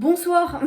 Bonsoir.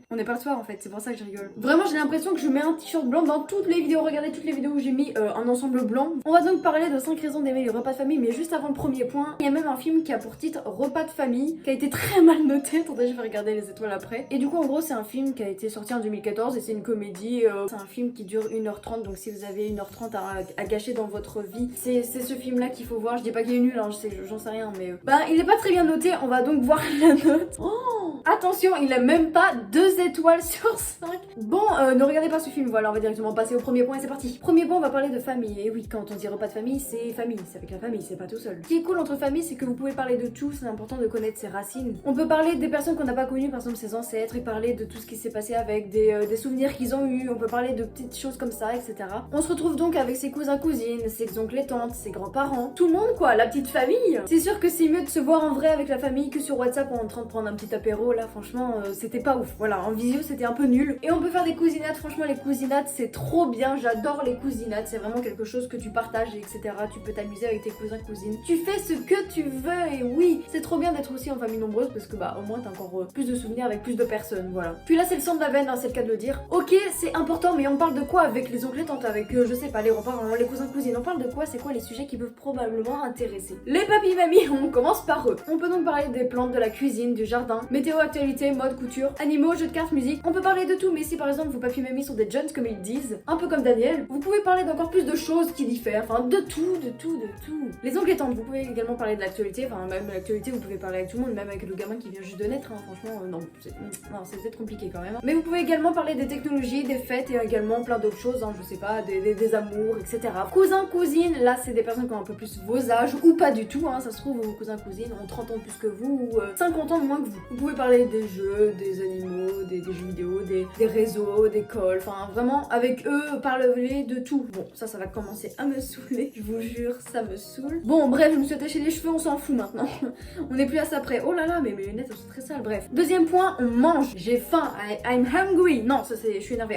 On n'est pas le soir en fait, c'est pour ça que je rigole. Vraiment j'ai l'impression que je mets un t-shirt blanc dans toutes les vidéos. Regardez toutes les vidéos où j'ai mis un ensemble blanc. On va donc parler de 5 raisons d'aimer les repas de famille, mais juste avant le premier point, il y a même un film qui a pour titre Repas de famille, qui a été très mal noté. Attendez, je vais regarder les étoiles après. Et du coup en gros c'est un film qui a été sorti en 2014 et c'est une comédie. C'est un film qui dure 1h30, donc si vous avez 1h30 à gâcher dans votre vie, c'est ce film là qu'il faut voir. Je dis pas qu'il est nul, hein, j'en sais rien, mais bah il est pas très bien noté. On va donc voir la note. Oh, attention, il a même pas 2 étoiles sur 5. Bon, ne regardez pas ce film, voilà, on va directement passer au premier point et c'est parti. Premier point, on va parler de famille. Et oui, quand on dit repas de famille, c'est avec la famille, c'est pas tout seul. Ce qui est cool entre familles, c'est que vous pouvez parler de tout, c'est important de connaître ses racines. On peut parler des personnes qu'on n'a pas connues, par exemple ses ancêtres, et parler de tout ce qui s'est passé avec, des souvenirs qu'ils ont eu, on peut parler de petites choses comme ça, etc. On se retrouve donc avec ses cousins, cousines, ses oncles et tantes, ses grands-parents, tout le monde quoi, la petite famille. C'est sûr que c'est mieux de se voir en vrai avec la famille que sur WhatsApp en train de prendre un petit apéro, là franchement c'était pas ouf. Voilà, en visio c'était un peu nul. Et on peut faire des cousinades, franchement les cousinades c'est trop bien, j'adore les cousinades, c'est vraiment quelque chose que tu partages, etc. Tu peux t'amuser avec tes cousins, cousines. Tu fais ce que tu veux et oui, c'est trop bien d'être aussi en famille nombreuse parce que bah au moins t'as encore plus de souvenirs avec plus de personnes, voilà. Puis là c'est le sang de la veine, hein, c'est le cas de le dire. Ok, c'est important, mais on parle de quoi avec les oncles et tantes, avec je sais pas, les grands-parents, les cousins, cousines, on parle de quoi, c'est quoi les sujets qui peuvent probablement intéresser les papis mamies, on commence par eux. On peut donc parler des plantes, de la cuisine, du jardin, météo, actualité, mode, couture, animaux, jeux de cartes, musique. On peut parler de tout, mais si par exemple vos papis mamies sont des jeunes comme ils disent, un peu comme Daniel, vous pouvez parler d'encore plus de choses qui diffèrent, enfin de tout, de tout, de tout. Les oncles et tantes, vous pouvez également parler de l'actualité, enfin même l'actualité vous pouvez parler avec tout le monde, même avec le gamin qui vient juste de naître, hein, franchement non, c'est peut-être compliqué quand même. Mais vous pouvez également parler des technologies, des fêtes et également plein d'autres choses, hein, je sais pas, des amours, etc. Cousins, cousines, là c'est des personnes qui ont un peu plus vos âges, ou pas du tout, hein, ça se trouve vos cousins, cousines ont 30 ans de plus que vous, ou 50 ans de moins que vous. Vous pouvez parler des jeux, des animaux, des jeux vidéo, des réseaux, des calls, enfin vraiment avec eux, parler de tout. Bon, ça va commencer à me saouler, je vous jure, ça me saoule. Bon, bref, je me suis attachée les cheveux, on s'en fout maintenant. On n'est plus à ça près. Oh là là, mais mes lunettes elles sont très sales, bref. Deuxième point, on mange. J'ai faim, I'm hungry. Non, ça c'est, je suis énervée,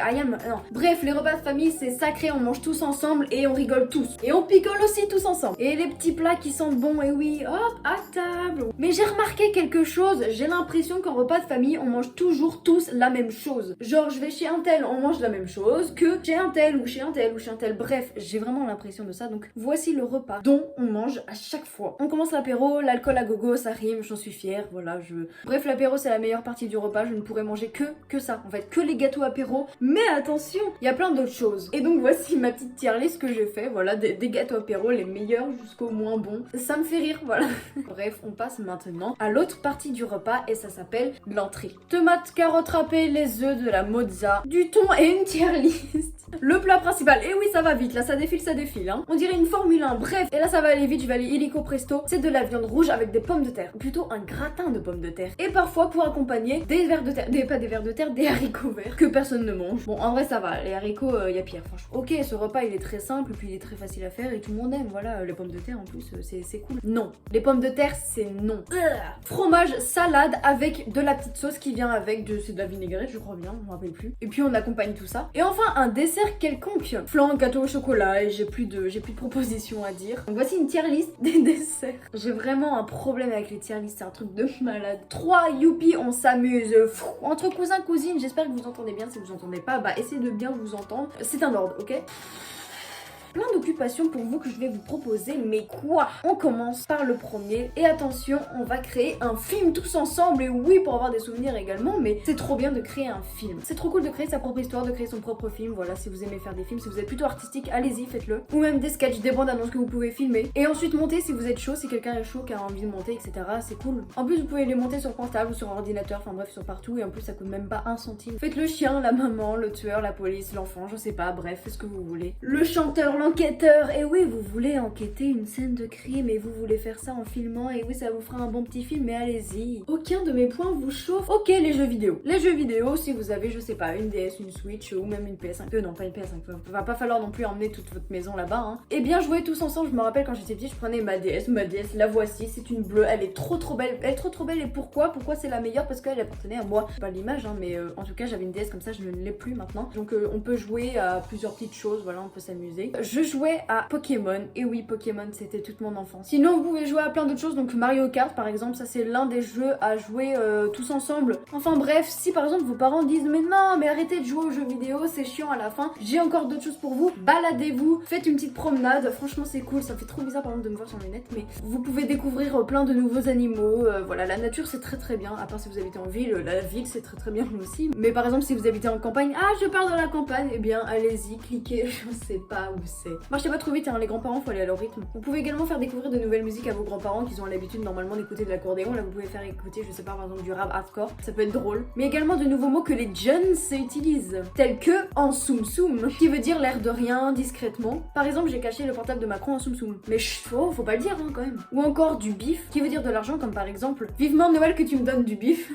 non. Bref, les repas de famille c'est sacré, on mange tous ensemble et on rigole tous. Et on picole aussi tous ensemble. Et les petits plats qui sentent bon, et oui, hop, à table. Mais j'ai remarqué quelque chose, j'ai l'impression qu'en repas de famille, on mange toujours tous la même chose. Genre, je vais chez un tel, on mange la même chose que chez un tel ou chez un tel ou chez un tel. Bref, j'ai vraiment l'impression de ça. Donc, voici le repas dont on mange à chaque fois. On commence l'apéro, l'alcool à gogo, ça rime, j'en suis fière, voilà, Bref, l'apéro, c'est la meilleure partie du repas. Je ne pourrais manger que ça. En fait, que les gâteaux apéro. Mais attention, il y a plein d'autres choses. Et donc, voici ma petite tier list que j'ai fait. Voilà, des gâteaux apéro, les meilleurs jusqu'au moins bons. Ça me fait rire, voilà. Bref, on passe maintenant à l'autre partie du repas et ça s'appelle l'entrée. Tomates, carottes râpées, les œufs, de la mozza, du thon et une tier list. Le plat principal, et oui ça va vite, là ça défile hein. On dirait une Formule 1, bref, et là ça va aller vite, je vais aller illico presto. C'est de la viande rouge avec des pommes de terre, plutôt un gratin de pommes de terre. Et parfois pour accompagner des vers de terre, pas des vers de terre, des haricots verts que personne ne mange. Bon en vrai ça va, les haricots y a pire franchement. Ok, ce repas il est très simple, puis il est très facile à faire et tout le monde aime, voilà, les pommes de terre en plus c'est cool. Non, les pommes de terre c'est non. Fromage, salade avec de la petite sauce qui vient avec c'est de la vinaigrette je crois bien, je me rappelle plus. Et puis on accompagne tout ça. Et enfin un dessert quelconque. Flan, gâteau au chocolat et j'ai plus de propositions à dire. Donc voici une tier list des desserts. J'ai vraiment un problème avec les tier list, c'est un truc de malade. 3, youpi, on s'amuse. Entre cousins, cousines, j'espère que vous entendez bien. Si vous entendez pas, bah essayez de bien vous entendre. C'est un ordre, ok ? Plein d'occupations pour vous que je vais vous proposer, mais quoi? On commence par le premier, et attention, on va créer un film tous ensemble, et oui, pour avoir des souvenirs également, mais c'est trop bien de créer un film. C'est trop cool de créer sa propre histoire, de créer son propre film, voilà, si vous aimez faire des films, si vous êtes plutôt artistique, allez-y, faites-le. Ou même des sketchs, des bandes annonces que vous pouvez filmer, et ensuite monter si vous êtes chaud, si quelqu'un est chaud, qui a envie de monter, etc., c'est cool. En plus, vous pouvez les monter sur portable ou sur ordinateur, enfin bref, sur partout, et en plus, ça coûte même pas un centime. Faites le chien, la maman, le tueur, la police, l'enfant, je sais pas, bref, faites ce que vous voulez. Le chanteur, l'enquêteur, et oui vous voulez enquêter une scène de crime et vous voulez faire ça en filmant et oui ça vous fera un bon petit film mais allez-y. Aucun de mes points vous chauffe. Ok les jeux vidéo. Les jeux vidéo si vous avez je sais pas une DS, une Switch ou même une PS5. Non pas une PS5, va pas falloir non plus emmener toute votre maison là-bas hein. Et bien jouer tous ensemble, je me rappelle quand j'étais petite je prenais ma DS, la voici, c'est une bleue, elle est trop belle, elle est trop belle et pourquoi c'est la meilleure? Parce qu'elle appartenait à moi, pas l'image hein mais en tout cas j'avais une DS comme ça, je ne l'ai plus maintenant. Donc on peut jouer à plusieurs petites choses, voilà on peut s'amuser. je jouais à Pokémon. Et oui, Pokémon, c'était toute mon enfance. Sinon, vous pouvez jouer à plein d'autres choses. Donc Mario Kart, par exemple, ça c'est l'un des jeux à jouer tous ensemble. Enfin bref, si par exemple vos parents disent mais non, mais arrêtez de jouer aux jeux vidéo, c'est chiant à la fin. J'ai encore d'autres choses pour vous. Baladez-vous, faites une petite promenade. Franchement, c'est cool. Ça fait trop bizarre par exemple de me voir sur mes lunettes, mais vous pouvez découvrir plein de nouveaux animaux. Voilà, la nature c'est très très bien. À part si vous habitez en ville, la ville c'est très très bien aussi. Mais par exemple, si vous habitez en campagne, ah je pars dans la campagne, eh bien allez-y, cliquez. Je sais pas où c'est. Marchez pas trop vite, hein, les grands-parents faut aller à leur rythme. Vous pouvez également faire découvrir de nouvelles musiques à vos grands-parents qui ont l'habitude normalement d'écouter de l'accordéon. Là vous pouvez faire écouter, je sais pas, par exemple du rap hardcore. Ça peut être drôle. Mais également de nouveaux mots que les jeunes utilisent, tels que en soum soum, qui veut dire l'air de rien, discrètement. Par exemple, j'ai caché le portable de Macron en soum soum. Mais faut pas le dire hein, quand même. Ou encore du bif, qui veut dire de l'argent, comme par exemple vivement Noël que tu me donnes du bif.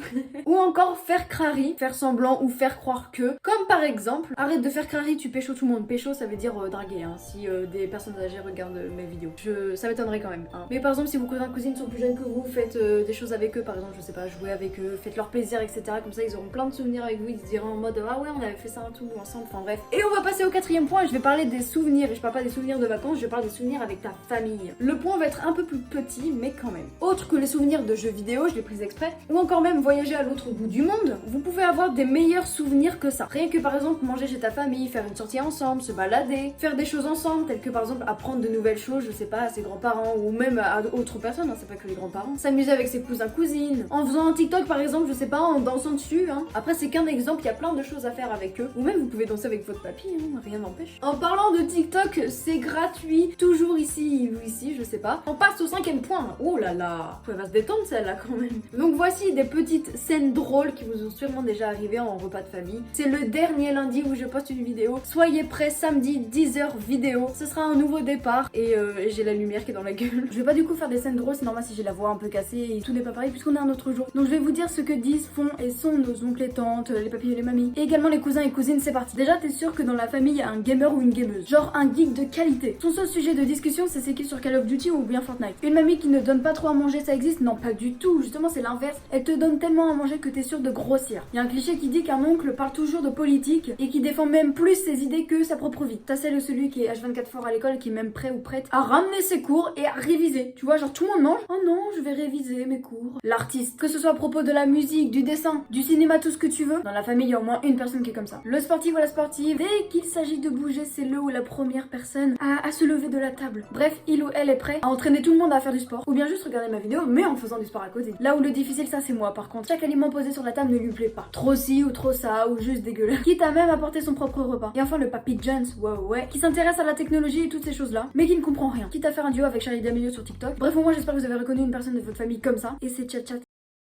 Ou encore faire crari, faire semblant ou faire croire que. Comme par exemple, arrête de faire crari, tu pécho tout le monde. Pécho ça veut dire draguer, hein, si des personnes âgées regardent mes vidéos. Ça m'étonnerait quand même. Hein. Mais par exemple, si vos cousins cousines sont plus jeunes que vous, faites des choses avec eux, par exemple, je sais pas, jouer avec eux, faites leur plaisir, etc. Comme ça, ils auront plein de souvenirs avec vous, ils se diront en mode ah ouais, on avait fait ça un tout ensemble, enfin bref. Et on va passer au quatrième point, je vais parler des souvenirs, et je parle pas des souvenirs de vacances, je parle des souvenirs avec ta famille. Le point va être un peu plus petit, mais quand même. Autre que les souvenirs de jeux vidéo, je l'ai pris exprès, ou encore même voyager à l'autre bout du monde, vous pouvez avoir des meilleurs souvenirs que ça. Rien que par exemple manger chez ta famille, faire une sortie ensemble, se balader, faire des choses ensemble, telles que par exemple apprendre de nouvelles choses, je sais pas, à ses grands-parents, ou même à d'autres personnes, hein, c'est pas que les grands-parents. S'amuser avec ses cousins cousines, en faisant un TikTok par exemple, je sais pas, en dansant dessus, hein. Après c'est qu'un exemple, il y a plein de choses à faire avec eux, ou même vous pouvez danser avec votre papy, hein, rien n'empêche. En parlant de TikTok, c'est gratuit, toujours ici ou ici, je sais pas. On passe au cinquième point. Oh là là, elle va se détendre celle-là quand même. Donc voici des petites scènes drôles qui vous ont sûrement déjà arrivé en repas de famille. C'est le dernier lundi où je poste une vidéo. Soyez prêts, samedi 10h vidéo. Ce sera un nouveau départ et j'ai la lumière qui est dans la gueule. Je vais pas du coup faire des scènes drôles, c'est normal si j'ai la voix un peu cassée et tout n'est pas pareil puisqu'on est un autre jour. Donc je vais vous dire ce que disent, font et sont nos oncles et tantes, les papis et les mamies. Et également les cousins et cousines, c'est parti. Déjà t'es sûr que dans la famille il y a un gamer ou une gameuse, genre un geek de qualité. Son seul sujet de discussion c'est qui sur Call of Duty ou bien Fortnite. Une mamie qui ne donne pas trop à manger, ça existe? Non, pas du tout, justement c'est l'inverse. Elle te donne tellement à manger que t'es sûr de grossir. Il y a un cliché qui dit qu'un oncle parle toujours de politique et qui défend même plus ses idées que sa propre vie. T'as celle ou celui qui est H24 fort à l'école et qui est même prêt ou prête à ramener ses cours et à réviser. Tu vois, genre tout le monde mange. Oh non, je vais réviser mes cours. L'artiste, que ce soit à propos de la musique, du dessin, du cinéma, tout ce que tu veux. Dans la famille, il y a au moins une personne qui est comme ça. Le sportif ou la sportive, dès qu'il s'agit de bouger, c'est le ou la première personne à se lever de la table. Bref, il ou elle est prêt à entraîner tout le monde à faire du sport. Ou bien juste regarder ma vidéo, mais en faisant du sport à côté. Là où le difficile, ça c'est moi. Par contre, chaque aliment posé sur la table ne lui plaît pas. Trop ci ou trop ça, ou juste dégueulasse. Quitte à même apporter son propre repas. Et enfin le papy Jones, ouais, qui s'intéresse à la technologie et toutes ces choses-là, mais qui ne comprend rien. Quitte à faire un duo avec Charlie D'Amelio sur TikTok. Bref, au moins j'espère que vous avez reconnu une personne de votre famille comme ça. Et c'est chat